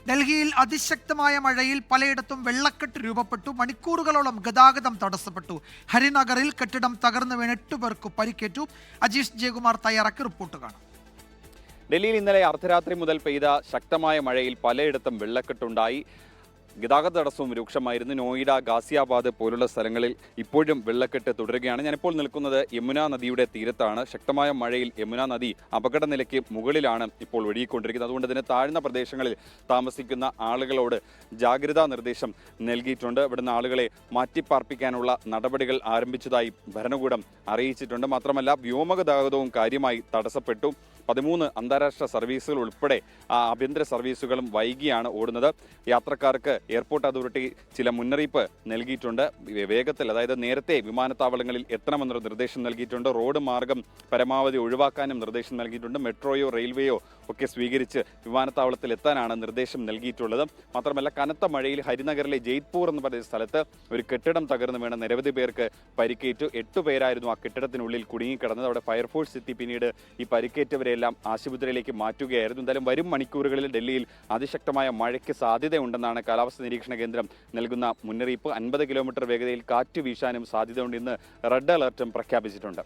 ഡൽഹിയിൽ അതിശക്തമായ മഴയിൽ പലയിടത്തും വെള്ളക്കെട്ട് രൂപപ്പെട്ടു. മണിക്കൂറുകളോളം ഗതാഗതം തടസ്സപ്പെട്ടു. ഹരിനഗറിൽ കെട്ടിടം തകർന്നു വീണ് 8 പേർക്ക് പരിക്കേറ്റു. അജീഷ് ജയകുമാർ തയ്യാറാക്കി റിപ്പോർട്ട് കാണാം. ഡൽഹിയിൽ ഇന്നലെ അർദ്ധരാത്രി മുതൽ പെയ്ത ശക്തമായ മഴയിൽ പലയിടത്തും വെള്ളക്കെട്ടുണ്ടായി. ഗതാഗത തടസ്സവും രൂക്ഷമായിരുന്നു. നോയിഡ, ഗാസിയാബാദ് പോലുള്ള സ്ഥലങ്ങളിൽ ഇപ്പോഴും വെള്ളക്കെട്ട് തുടരുകയാണ്. ഞാനിപ്പോൾ നിൽക്കുന്നത് യമുന നദിയുടെ തീരത്താണ്. ശക്തമായ മഴയിൽ യമുന നദി അപകടനിലയ്ക്ക് മുകളിലാണ് ഇപ്പോൾ ഒഴുകിക്കൊണ്ടിരിക്കുന്നത്. അതുകൊണ്ട് തന്നെ താഴ്ന്ന പ്രദേശങ്ങളിൽ താമസിക്കുന്ന ആളുകളോട് ജാഗ്രതാ നിർദ്ദേശം നൽകിയിട്ടുണ്ട്. ഇവിടുന്ന് ആളുകളെ മാറ്റിപ്പാർപ്പിക്കാനുള്ള നടപടികൾ ആരംഭിച്ചതായി ഭരണകൂടം അറിയിച്ചിട്ടുണ്ട്. മാത്രമല്ല വ്യോമഗതാഗതവും കാര്യമായി തടസ്സപ്പെട്ടു. 13 അന്താരാഷ്ട്ര സർവീസുകൾ ഉൾപ്പെടെ ആഭ്യന്തര സർവീസുകളും വൈകിയാണ് ഓടുന്നത്. യാത്രക്കാർക്ക് എയർപോർട്ട് അതോറിറ്റി ചില മുന്നറിയിപ്പ് നൽകിയിട്ടുണ്ട്. വേഗത്തിൽ, അതായത് നേരത്തെ വിമാനത്താവളങ്ങളിൽ എത്തണമെന്നൊരു നിർദ്ദേശം നൽകിയിട്ടുണ്ട്. റോഡ് മാർഗം പരമാവധി ഒഴിവാക്കാനും നിർദ്ദേശം നൽകിയിട്ടുണ്ട്. മെട്രോയോ റെയിൽവേയോ ഒക്കെ സ്വീകരിച്ച് വിമാനത്താവളത്തിൽ എത്താനാണ് നിർദ്ദേശം നൽകിയിട്ടുള്ളത്. മാത്രമല്ല കനത്ത മഴയിൽ ഹരിനഗറിലെ ജയ്പൂർ എന്ന് പറയുന്ന സ്ഥലത്ത് ഒരു കെട്ടിടം തകർന്നു വീണ നിരവധി പേർക്ക് പരിക്കേറ്റു. 8 പേരായിരുന്നു ആ കെട്ടിടത്തിനുള്ളിൽ കുടുങ്ങിക്കിടന്നത്. അവിടെ ഫയർഫോഴ്സ് എത്തി പിന്നീട് ഈ പരിക്കേറ്റവരെല്ലാം ആശുപത്രിയിലേക്ക് മാറ്റുകയായിരുന്നു. എന്തായാലും വരും മണിക്കൂറുകളിൽ ഡൽഹിയിൽ അതിശക്തമായ മഴയ്ക്ക് സാധ്യതയുണ്ടെന്നാണ് കാലാവസ്ഥാ നിരീക്ഷണ കേന്ദ്രം നൽകുന്ന മുന്നറിയിപ്പ്. 50 കിലോമീറ്റർ വേഗതയിൽ കാറ്റ് വീശാനും സാധ്യതയുണ്ട്. ഇന്ന് റെഡ് അലർട്ടും പ്രഖ്യാപിച്ചിട്ടുണ്ട്.